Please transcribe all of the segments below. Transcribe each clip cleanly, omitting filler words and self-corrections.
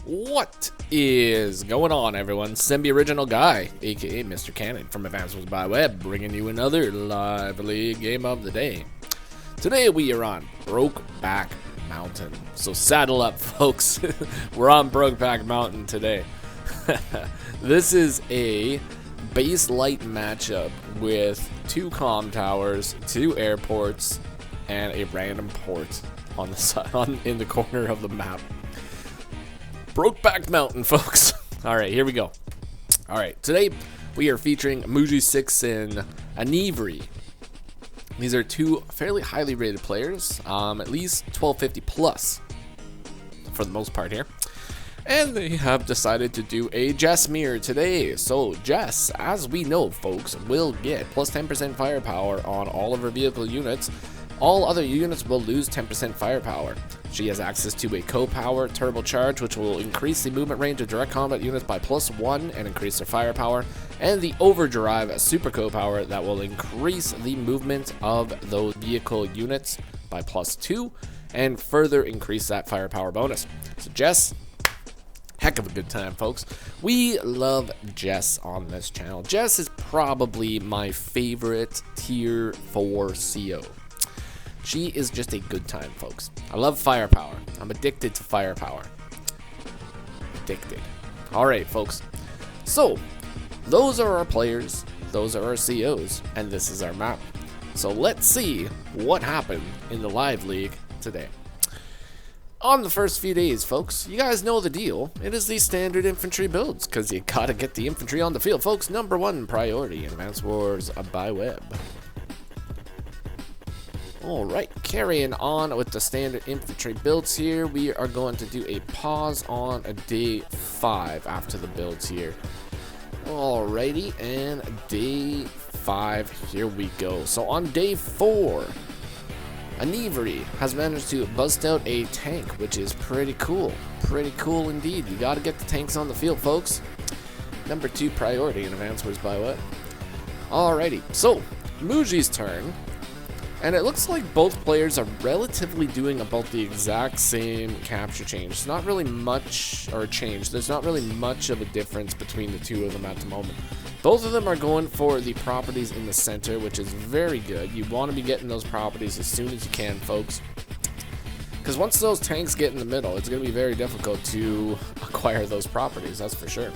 What is going on, everyone? Simbi Original Guy, aka Mr. Cannon from AWBW, bringing you another lively game of the day. Today we are on Brokeback Mountain, so saddle up, folks. We're on Brokeback Mountain today. This is a base light matchup with 2 comm towers, 2 airports, and a random port on the side, in the corner of the map. Brokeback Mountain, folks. Alright, here we go. Alright, today we are featuring Mooji6 and enivre. These are 2 fairly highly rated players, at least 1250 plus for the most part here. And they have decided to do a Jess mirror today. So Jess, as we know, folks, will get plus 10% firepower on all of her vehicle units. All other units will lose 10% firepower. She has access to a co-power turbocharge, which will increase the movement range of direct combat units by +1 and increase their firepower, and the overdrive super co-power that will increase the movement of those vehicle units by +2 and further increase that firepower bonus. So Jess, heck of a good time, folks. We love Jess on this channel. Jess is probably my favorite tier 4 CO. She is just a good time, folks. I love firepower. I'm addicted to firepower. Addicted. Alright, folks. So, those are our players, those are our COs, and this is our map. So let's see what happened in the live league today. On the first few days, folks, you guys know the deal. It is the standard infantry builds, because you gotta get the infantry on the field, folks. #1 priority in Advanced Wars by Web. Alright, carrying on with the standard infantry builds here, we are going to do a pause on a day 5 after the builds here. Alrighty, and day 5, here we go. So on day 4, enivre has managed to bust out a tank, which is pretty cool. Pretty cool indeed. You gotta get the tanks on the field, folks. #2 priority in Advanced Wars by What? Alrighty, so Mooji's turn. And it looks like both players are relatively doing about the exact same capture change. It's not really much, or change, there's not really much of a difference between the 2 of them at the moment. Both of them are going for the properties in the center, which is very good. You want to be getting those properties as soon as you can, folks. Because once those tanks get in the middle, it's going to be very difficult to acquire those properties, that's for sure.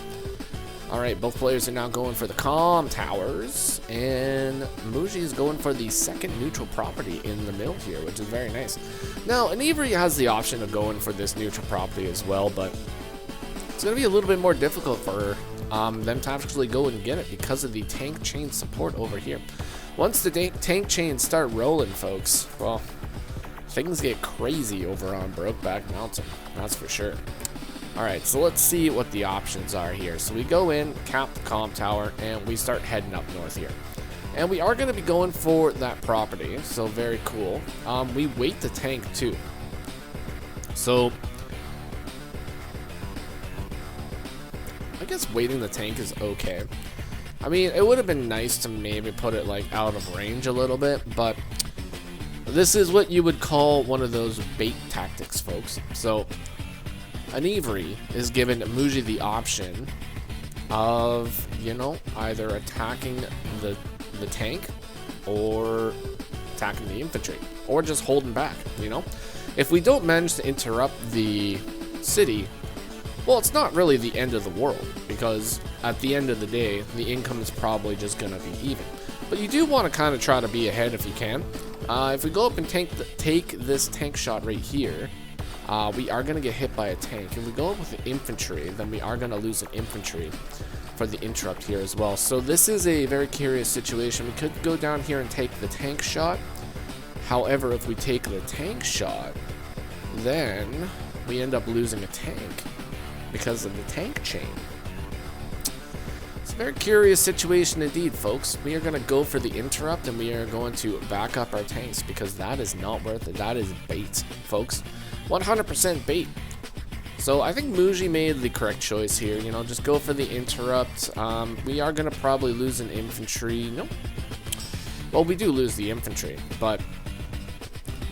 Alright, both players are now going for the comm towers, and Mooji is going for the second neutral property in the middle here, which is very nice. Now, enivre has the option of going for this neutral property as well, but it's going to be a little bit more difficult for them to actually go and get it because of the tank chain support over here. Once the tank chains start rolling, folks, well, things get crazy over on Brokeback Mountain, that's for sure. Alright, so let's see what the options are here. So we go in, cap the comm tower, and we start heading up north here. And we are going to be going for that property, so very cool. We wait the tank too. So, I guess waiting the tank is okay. I mean, it would have been nice to maybe put it like out of range a little bit, but this is what you would call one of those bait tactics, folks. So enivre is giving Mooji the option of, you know, either attacking the tank or attacking the infantry or just holding back, you know. If we don't manage to interrupt the city, well, it's not really the end of the world, because at the end of the day, the income is probably just going to be even. But you do want to kind of try to be ahead if you can. If we go up and take this tank shot right here, we are going to get hit by a tank. If we go up with the infantry, then we are going to lose an infantry for the interrupt here as well. So this is a very curious situation. We could go down here and take the tank shot. However, if we take the tank shot, then we end up losing a tank because of the tank chain. It's a very curious situation indeed, folks. We are going to go for the interrupt, and we are going to back up our tanks because that is not worth it. That is bait, folks. 100% bait. So I think Mooji made the correct choice here. You know, just go for the interrupt. We are going to probably lose an infantry. Nope. Well, we do lose the infantry, but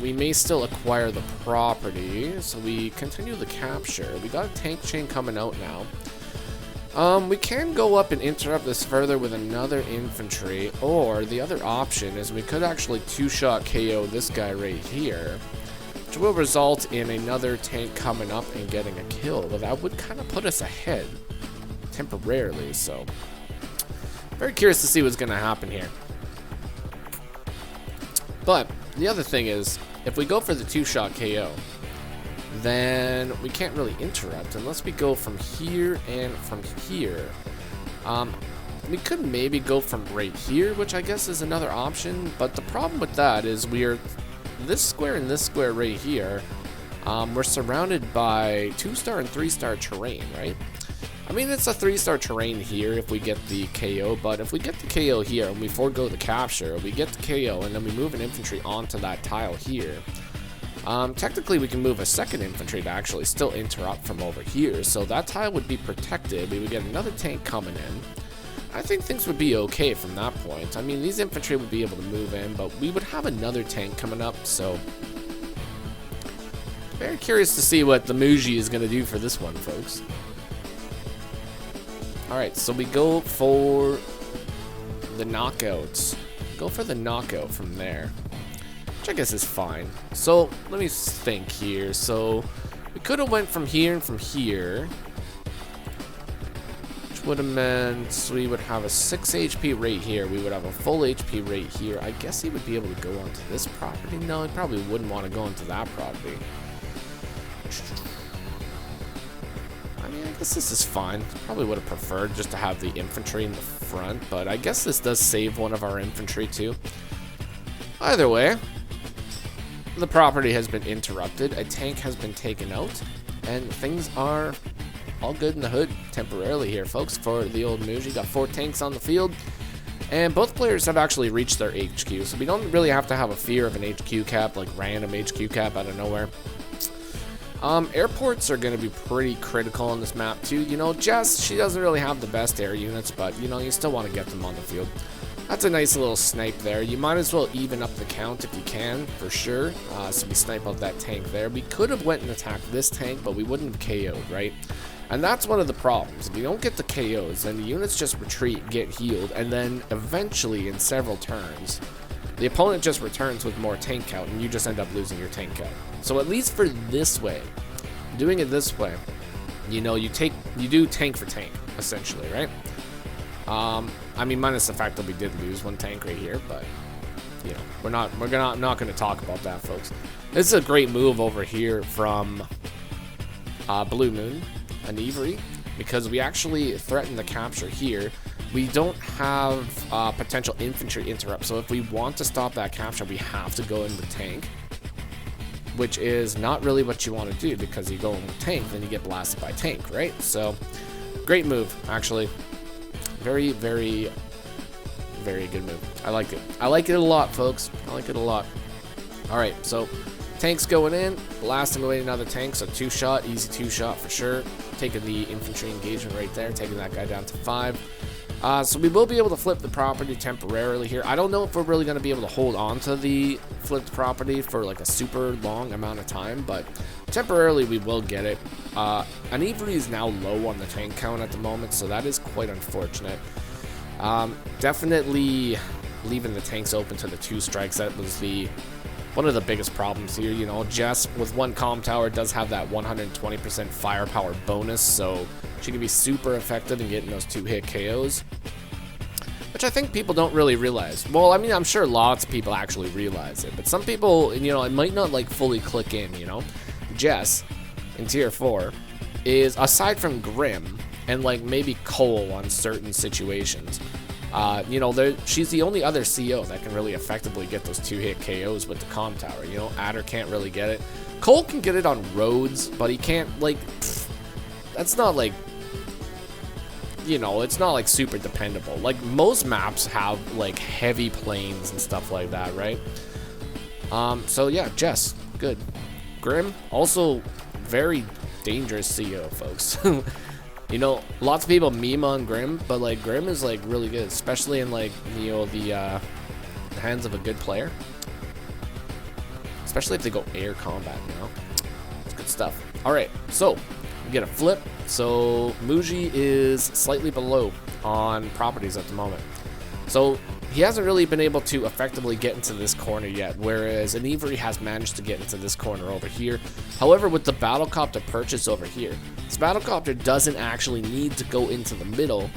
we may still acquire the property. So we continue the capture. We got a tank chain coming out now. We can go up and interrupt this further with another infantry, or the other option is we could actually two-shot KO this guy right here, which will result in another tank coming up and getting a kill, but that would kind of put us ahead temporarily, so very curious to see what's going to happen here. But the other thing is, if we go for the two-shot KO, then we can't really interrupt unless we go from here and from here. We could maybe go from right here, which I guess is another option, but the problem with that is we're this square and this square right here. We're surrounded by 2-star and 3-star terrain, right? I mean, it's a 3-star terrain here if we get the KO, but if we get the KO here and we forego the capture, we get the KO and then we move an infantry onto that tile here. Technically, we can move a second infantry to actually still interrupt from over here, so that tile would be protected. We would get another tank coming in. I think things would be okay from that point. I mean, these infantry would be able to move in, but we would have another tank coming up, so very curious to see what the Mooji is going to do for this one, folks. Alright, so we go for the knockouts. Go for the knockout from there, which I guess is fine. So let me think here. So we could have went from here and from here, which would have meant we would have a 6 HP right here. We would have a full HP right here. I guess he would be able to go onto this property. No, he probably wouldn't want to go into that property. I mean, I guess this is fine. Probably would have preferred just to have the infantry in the front, but I guess this does save one of our infantry too. Either way, the property has been interrupted, a tank has been taken out, and things are all good in the hood temporarily here, folks, for the old Mooji. Got 4 tanks on the field, and both players have actually reached their HQ, so we don't really have to have a fear of an HQ cap, like random HQ cap out of nowhere. Airports are going to be pretty critical on this map too. You know, Jess, she doesn't really have the best air units, but, you know, you still want to get them on the field. That's a nice little snipe there. You might as well even up the count if you can, for sure. So we snipe out that tank there. We could have went and attacked this tank, but we wouldn't have KO'd, right? And that's one of the problems. If you don't get the KOs, then the units just retreat, get healed, and then eventually, in several turns, the opponent just returns with more tank count, and you just end up losing your tank count. So at least for this way, doing it this way, you know, you do tank for tank, essentially, right? I mean, minus the fact that we did lose one tank right here, but you know, we're not going to talk about that, folks. This is a great move over here from Blue Moon, enivre, because we actually threaten the capture here. We don't have potential infantry interrupt, so if we want to stop that capture, we have to go in with tank, which is not really what you want to do, because you go in with tank, then you get blasted by tank, right? So, great move, actually. Very, very, very good move. I like it. I like it a lot, folks. I like it a lot. Alright, so tanks going in, blasting away another tank, so 2-shot, easy 2-shot for sure. Taking the infantry engagement right there, taking that guy down to 5. So we will be able to flip the property temporarily here. I don't know if we're really going to be able to hold on to the flipped property for like a super long amount of time, but temporarily we will get it. Enivre is now low on the tank count at the moment, so that is quite unfortunate. Definitely leaving the tanks open to the 2 strikes, that was one of the biggest problems here. You know, Jess with 1 comm tower does have that 120% firepower bonus, so she can be super effective in getting those 2-hit KOs, which I think people don't really realize. Well, I mean, I'm sure lots of people actually realize it, but some people, you know, it might not like fully click in, you know. Jess in tier 4 is, aside from Grim and like maybe Cole on certain situations, you know, she's the only other CO that can really effectively get those 2-hit KOs with the comm tower. You know, Adder can't really get it. Cole can get it on roads, but he can't, like, that's not like, you know, it's not like super dependable. Like most maps have like heavy planes and stuff like that, right? So yeah, Jess, good. Grim, also very dangerous CO, folks. You know, lots of people meme on Grim, but like Grim is like really good, especially in like, you know, the hands of a good player. especially if they go air combat, you know? It's good stuff. Alright, so we get a flip. So Mooji is slightly below on properties at the moment. So he hasn't really been able to effectively get into this corner yet, whereas enivre has managed to get into this corner over here. However, with the battlecopter purchase over here, this battlecopter doesn't actually need to go into the middle.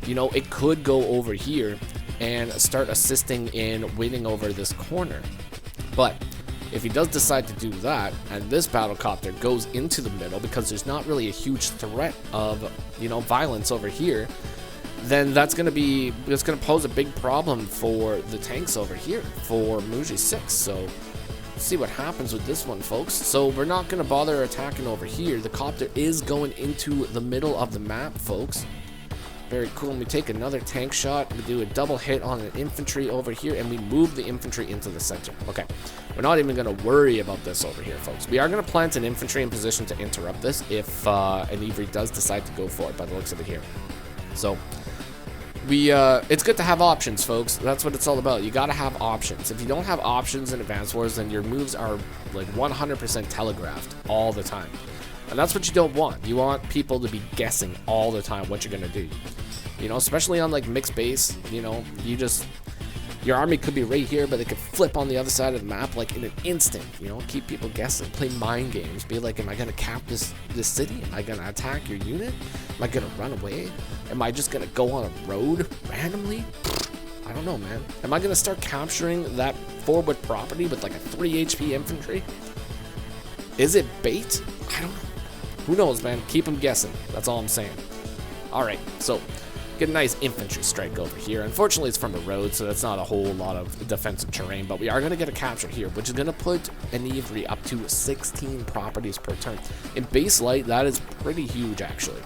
You know, it could go over here and start assisting in winning over this corner. But if he does decide to do that, and this battlecopter goes into the middle because there's not really a huge threat of, you know, violence over here, then that's going to pose a big problem for the tanks over here for Mooji6. So let's see what happens with this one, folks. So we're not going to bother attacking over here. The copter is going into the middle of the map, folks. Very cool. And we take another tank shot. We do a double hit on an infantry over here, and we move the infantry into the center. Okay, we're not even going to worry about this over here, folks. We are going to plant an infantry in position to interrupt this if enivre does decide to go for it by the looks of it here. So it's good to have options, folks. That's what it's all about. You got to have options. If you don't have options in Advance Wars, then your moves are like 100% telegraphed all the time. And that's what you don't want. You want people to be guessing all the time what you're going to do. You know, especially on like mixed base, you know, your army could be right here, but it could flip on the other side of the map like in an instant, you know, keep people guessing, play mind games, be like, am I going to cap this city? Am I going to attack your unit? Am I going to run away? Am I just going to go on a road randomly? I don't know, man. Am I going to start capturing that forward property with like a 3 HP infantry? Is it bait? I don't know. Who knows, man? Keep them guessing. That's all I'm saying. Alright, so get a nice infantry strike over here. Unfortunately, it's from a road, so that's not a whole lot of defensive terrain, but we are going to get a capture here, which is going to put enivre up to 16 properties per turn. In base light, that is pretty huge, actually.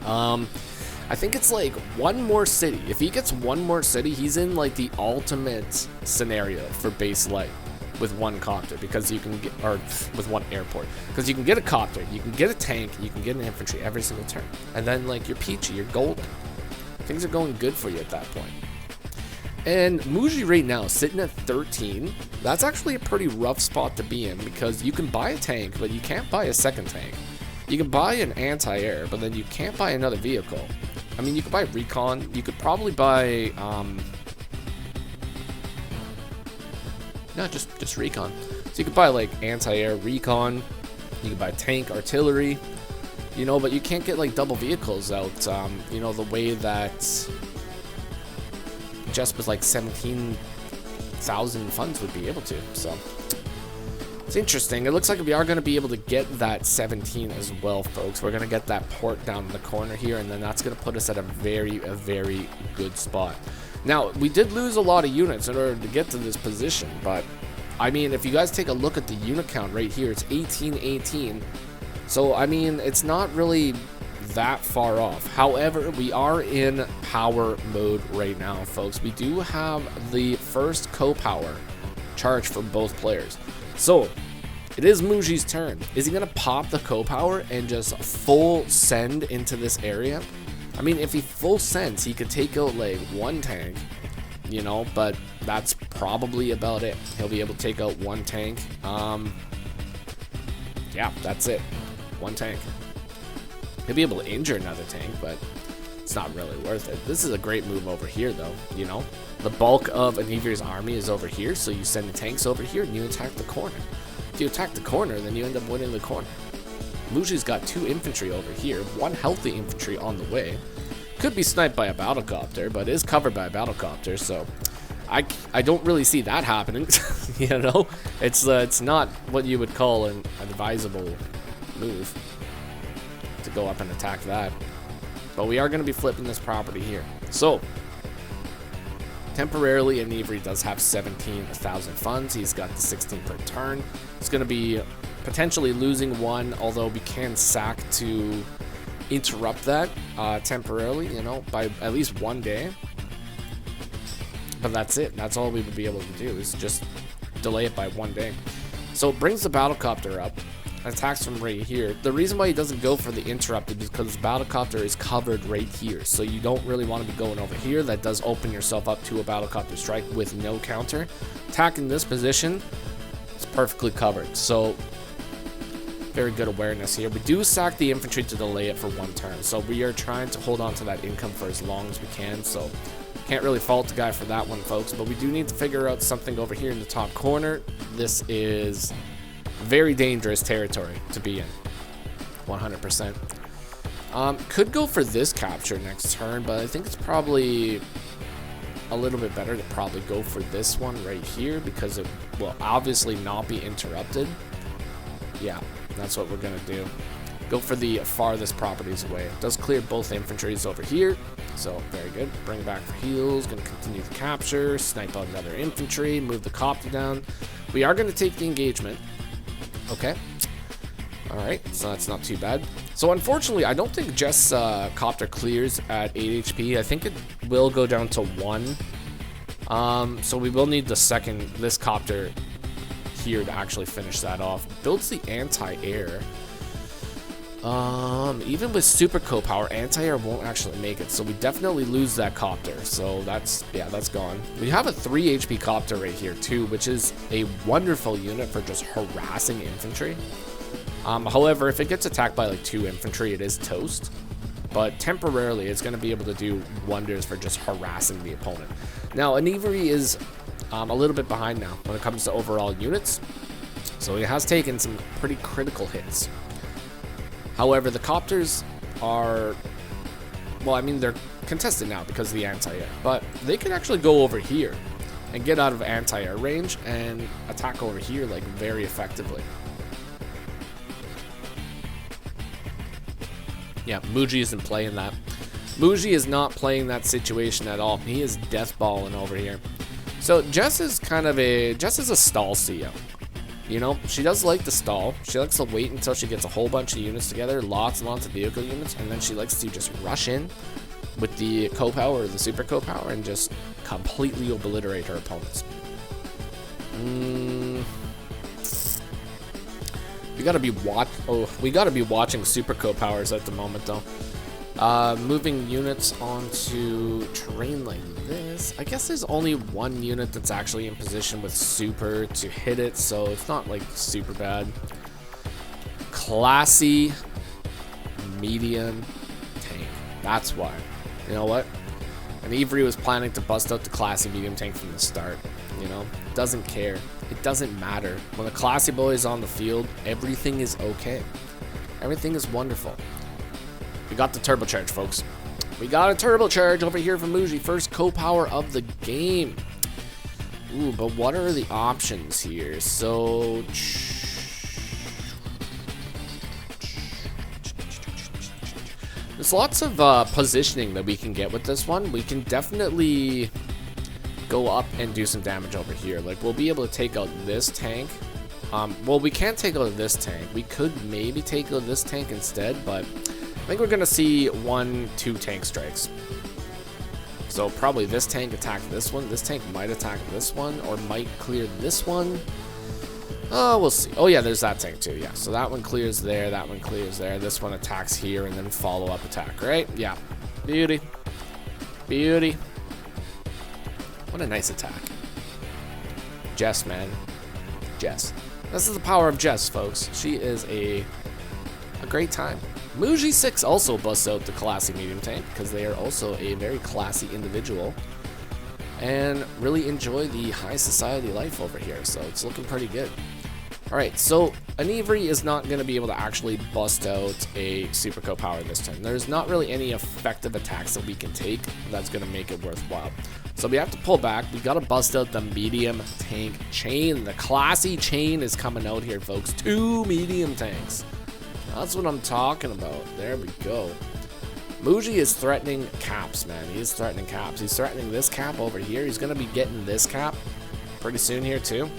I think it's like one more city. If he gets one more city, he's in like the ultimate scenario for base light with one copter, because you can get, or with one airport, because you can get a copter, you can get a tank, you can get an infantry every single turn, and then like you're peachy, you're golden. Things are going good for you at that point. And Mooji right now sitting at 13. That's actually a pretty rough spot to be in, because you can buy a tank, but you can't buy a second tank. You can buy an anti-air, but then you can't buy another vehicle. I mean, you could buy recon. You could probably buy no, just recon. So you could buy like anti-air, recon. You could buy tank, artillery. You know, but you can't get like double vehicles out. You know, the way that just with like 17,000 funds would be able to. So it's interesting. It looks like we are going to be able to get that 17 as well, folks. We're going to get that port down in the corner here, and then that's going to put us at a very good spot. Now, we did lose a lot of units in order to get to this position, but I mean, if you guys take a look at the unit count right here, it's 1818. So, I mean, it's not really that far off. However, we are in power mode right now, folks. We do have the first co-power charge for both players. So, it is Mooji's turn. Is he going to pop the co-power and just full send into this area? I mean, if he full sends, he could take out like one tank, you know, but that's probably about it. He'll be able to take out one tank. Yeah, that's it. One tank. He'll be able to injure another tank, but it's not really worth it. This is a great move over here, though, you know. The bulk of enivre's army is over here, so you send the tanks over here and you attack the corner. If you attack the corner, then you end up winning the corner. Mooji's got 2 infantry over here, 1 healthy infantry on the way. Could be sniped by a battlecopter, but is covered by a battlecopter, so I don't really see that happening. You know, it's not what you would call an advisable move to go up and attack that. But we are going to be flipping this property here. So temporarily, enivre does have 17,000 funds. He's got the 16 per turn. It's going to be potentially losing 1, although we can sack to interrupt that temporarily, you know, by at least 1 day. But that's it. That's all we would be able to do, is just delay it by 1 day. So it brings the battlecopter up, attacks from right here. The reason why he doesn't go for the interrupt is because the battlecopter is covered right here, so you don't really want to be going over here. That does open yourself up to a battlecopter strike with no counter. Attacking this position, it's perfectly covered. So very good awareness here. We do sack the infantry to delay it for 1 turn, so we are trying to hold on to that income for as long as we can. So can't really fault the guy for that one, folks, but we do need to figure out something over here in the top corner. This is very dangerous territory to be in, 100%. Could go for this capture next turn, but I think it's probably a little bit better to probably go for this one right here because it will obviously not be interrupted. Yeah, that's what we're gonna do. Go for the farthest properties away. It does clear both infantries over here, so very good. Bring back for heals, gonna continue the capture, snipe out another infantry, move the copter down. We are gonna take the engagement. Okay. Alright, so that's not too bad. So unfortunately, I don't think Jess' copter clears at 8 HP. I think it will go down to 1. So we will need this copter here to actually finish that off. Builds the anti-air. Even with super co-power, anti-air won't actually make it, so we definitely lose that copter. So that's gone. We have a 3 HP copter right here too, which is a wonderful unit for just harassing infantry. However, if it gets attacked by like 2 infantry, it is toast. But temporarily, it's going to be able to do wonders for just harassing the opponent. Now, enivre is a little bit behind now when it comes to overall units, so it has taken some pretty critical hits. However, the copters are, well, I mean, they're contested now because of the anti-air, but they can actually go over here and get out of anti-air range and attack over here like very effectively. Yeah, Mooji isn't playing that. Mooji is not playing that situation at all. He is deathballing over here. So Jess is a stall CEO. You know, she does like to stall. She likes to wait until she gets a whole bunch of units together, lots and lots of vehicle units, and then she likes to just rush in with the co-power or the super co-power and just completely obliterate her opponents. We gotta be watching super co-powers at the moment though. Moving units onto terrain like this. I guess there's only 1 unit that's actually in position with super to hit it, so it's not like super bad. Classy medium tank. That's why. You know what? enivre was planning to bust out the classy medium tank from the start. You know, doesn't care. It doesn't matter. When the classy boy is on the field, everything is okay. Everything is wonderful. We got the turbocharge, folks. We got a turbocharge over here from Mooji. First co-power of the game. Ooh, but what are the options here? So there's lots of positioning that we can get with this one. We can definitely go up and do some damage over here. Like, we'll be able to take out this tank. Well, we can't take out this tank. We could maybe take out this tank instead, but I think we're gonna see 1-2 tank strikes. So probably this tank attack this one. This tank might attack this one, or might clear this one. Oh, we'll see. Oh yeah, there's that tank too. Yeah, so that one clears there. That one clears there. This one attacks here, and then follow-up attack. Right? Yeah. Beauty. Beauty. What a nice attack. Jess, man. Jess. This is the power of Jess, folks. She is a great time. Mooji6 also busts out the classy medium tank because they are also a very classy individual and really enjoy the high society life over here, so it's looking pretty good. Alright, so enivre is not going to be able to actually bust out a super co-power this turn. There's not really any effective attacks that we can take that's going to make it worthwhile. So we have to pull back. We got to bust out the medium tank chain. The classy chain is coming out here, folks. 2 medium tanks. That's what I'm talking about. There we go. Mooji is threatening caps, man. He is threatening caps. He's threatening this cap over here. He's going to be getting this cap pretty soon here, too.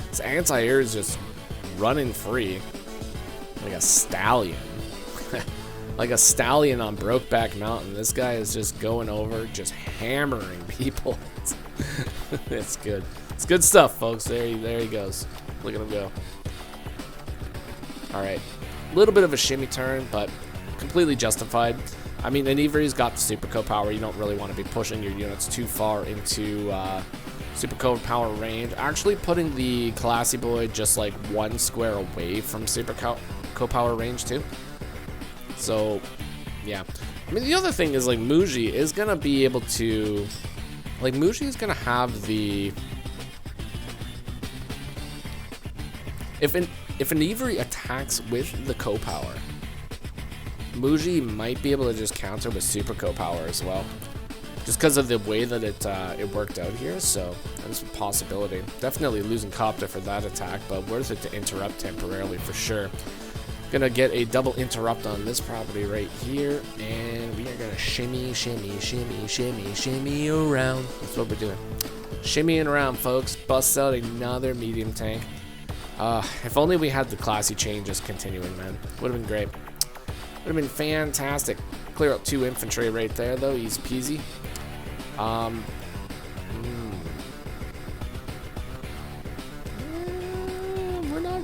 This anti-air is just running free like a stallion. Like a stallion on Brokeback Mountain. This guy is just going over, just hammering people. It's good. It's good stuff, folks. There he goes. Look at him go. All right. A little bit of a shimmy turn, but completely justified. I mean, enivre's got the super co-power. You don't really want to be pushing your units too far into super co-power range. Actually putting the classy boy just like 1 square away from super co-power range too. So, yeah. I mean, the other thing is, like, Mooji is going to be able to... Like, Mooji is going to have the... If an enivre attacks with the co-power, Mooji might be able to just counter with super co-power as well. Just because of the way that it worked out here, so that's a possibility. Definitely losing Copter for that attack, but worth it to interrupt temporarily for sure. Gonna get a double interrupt on this property right here, and we are gonna shimmy, shimmy, shimmy, shimmy, shimmy around. That's what we're doing. Shimmying around, folks. Bust out another medium tank. If only we had the classy changes continuing, man. Would have been great. Would have been fantastic. Clear up 2 infantry right there, though. Easy peasy.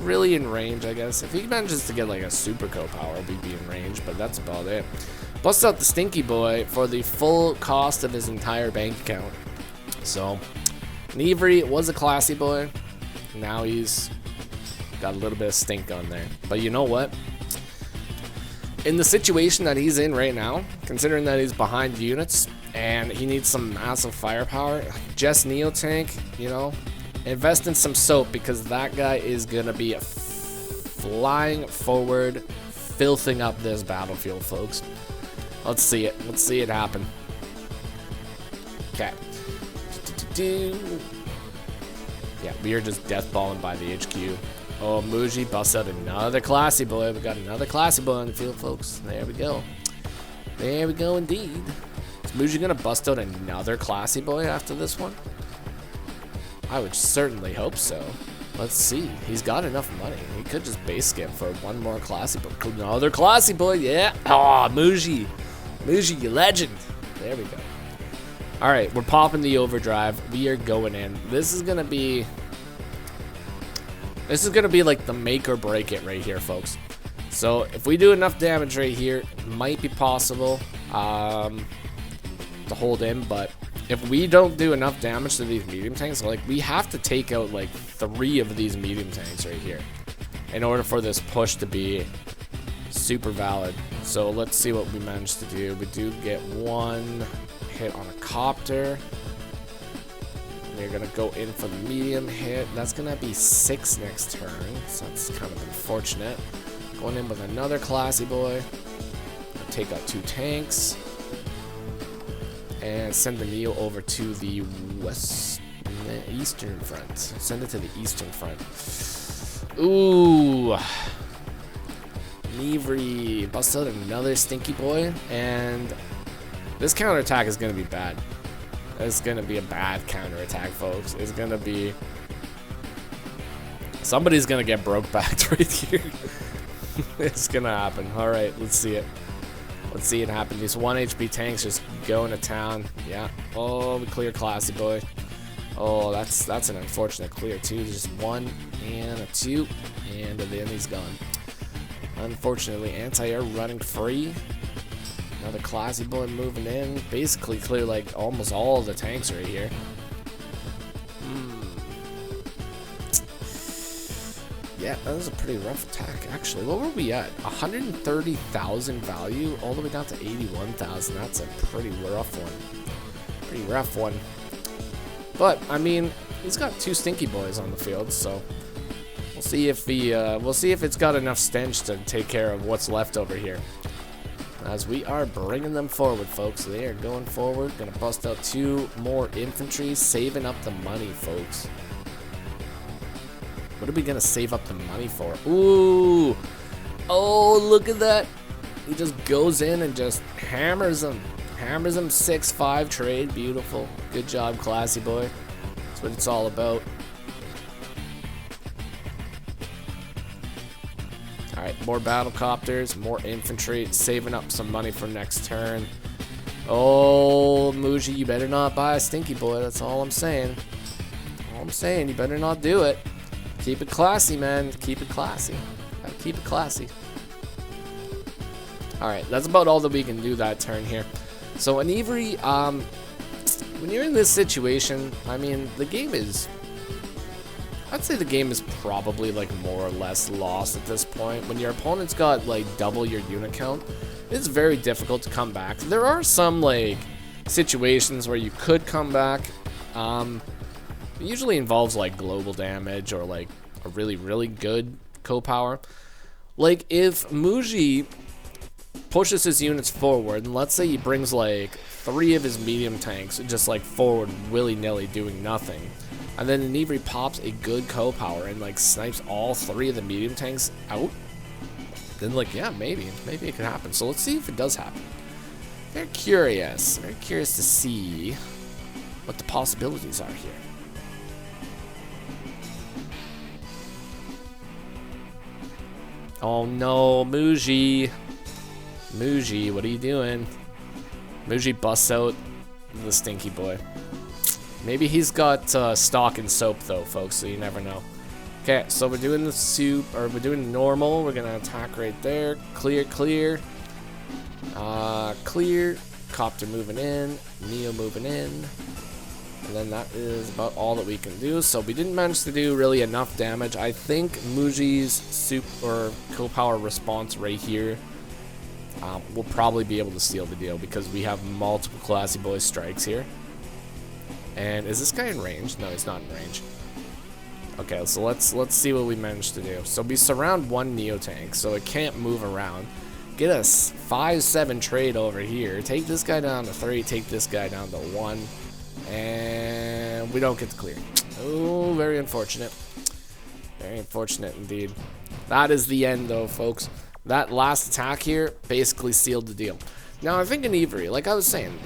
Really in range, I guess. If he manages to get like a super co-power, we'd be in range, but that's about it. Bust out the stinky boy for the full cost of his entire bank account. So, enivre was a classy boy. Now he's got a little bit of stink on there. But you know what? In the situation that he's in right now, considering that he's behind units and he needs some massive firepower, just Neo Tank, you know, invest in some soap, because that guy is gonna be flying forward, filthing up this battlefield, folks. Let's see it. Let's see it happen. Okay. Yeah, we are just deathballing by the HQ. Oh, Mooji busts out another classy boy. We got another classy boy on the field, folks. There we go. There we go, indeed. Is Mooji gonna bust out another classy boy after this one? I would certainly hope so. Let's see. He's got enough money. He could just base skip for one more classy boy. Another classy boy, yeah. Oh, Mooji. Mooji, you legend. There we go. All right, we're popping the overdrive. We are going in. This is gonna be like the make or break it right here, folks. So if we do enough damage right here, it might be possible to hold in, but if we don't do enough damage to these medium tanks, like, we have to take out like 3 of these medium tanks right here in order for this push to be super valid. So let's see what we managed to do. We do get 1 hit on a copter. We're gonna go in for the medium hit. That's gonna be 6 next turn, so that's kind of unfortunate. Going in with another classy boy. Take out 2 tanks. And send the Neo over to the eastern front. Send it to the eastern front. Ooh. Enivre busts out another stinky boy. And this counterattack is going to be bad. It's going to be a bad counterattack, folks. It's going to be... Somebody's going to get broke backed right here. It's going to happen. Alright, let's see it. Let's see it happen. These 1 HP tanks just going to town. Yeah. Oh, we clear classy boy. Oh, that's an unfortunate clear too. Just 1 and a 2, and then he's gone. Unfortunately, anti-air running free. Another classy boy moving in. Basically clear like almost all of the tanks right here. Yeah, that was a pretty rough attack, actually. What were we at? 130,000 value, all the way down to 81,000. That's a pretty rough one. Pretty rough one. But I mean, he's got 2 stinky boys on the field, so we'll see if it's got enough stench to take care of what's left over here. As we are bringing them forward, folks. They are going forward. Gonna bust out 2 more infantry, saving up the money, folks. What are we gonna save up the money for? Ooh! Oh, look at that! He just goes in and just hammers them. Hammers them 6-5 trade. Beautiful. Good job, classy boy. That's what it's all about. Alright, more battle copters, more infantry, saving up some money for next turn. Oh, Mooji, you better not buy a stinky boy. That's all I'm saying. All I'm saying, you better not do it. Keep it classy, man. Keep it classy. Gotta keep it classy. Alright, that's about all that we can do that turn here. So, enivre, when you're in this situation, I mean, I'd say the game is probably like more or less lost at this point. When your opponent's got like double your unit count, it's very difficult to come back. There are some like situations where you could come back. It usually involves like global damage or like a really, really good co-power. Like if Mooji pushes his units forward, and let's say he brings like 3 of his medium tanks just like forward willy-nilly doing nothing, and then enivre pops a good co-power and like snipes all 3 of the medium tanks out, then like, yeah, maybe it could happen. So let's see if it does happen. Very curious to see what the possibilities are here. Oh no, Mooji, what are you doing? Mooji busts out the stinky boy. Maybe he's got stock and soap though, folks, so you never know. Okay, so we're doing the soup, or we're doing normal. We're gonna attack right there. Clear. Clear. Copter moving in. Neo moving in. And then that is about all that we can do. So we didn't manage to do really enough damage. I think Mooji's soup or co-power response right here will probably be able to seal the deal because we have multiple classy boy strikes here. And is this guy in range? No, he's not in range. Okay, so let's see what we managed to do. So we surround 1 Neo tank, so it can't move around. Get us 5-7 trade over here. Take this guy down to 3. Take this guy down to 1. And we don't get the clear. Oh, very unfortunate. Very unfortunate indeed. That is the end, though, folks. That last attack here basically sealed the deal. Now, I think enivre, like I was saying,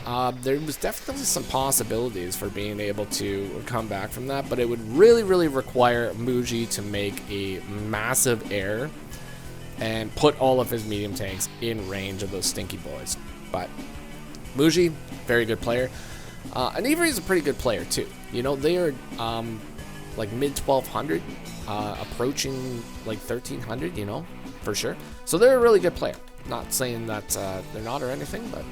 there was definitely some possibilities for being able to come back from that, but it would really, really require Mooji to make a massive error and put all of his medium tanks in range of those stinky boys. But Mooji, very good player. enivre is a pretty good player too. You know, they are like mid 1200, approaching like 1300. You know, for sure. So they're a really good player. Not saying that they're not or anything, but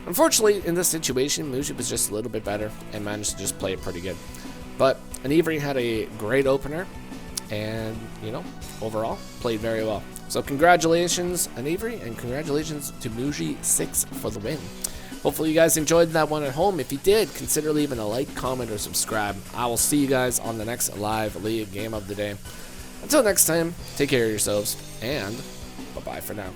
unfortunately in this situation, Mooji was just a little bit better and managed to just play it pretty good. But enivre had a great opener, and you know, overall played very well. So congratulations, enivre, and congratulations to Mooji6 for the win. Hopefully you guys enjoyed that one at home. If you did, consider leaving a like, comment, or subscribe. I will see you guys on the next live league game of the day. Until next time, take care of yourselves, and bye-bye for now.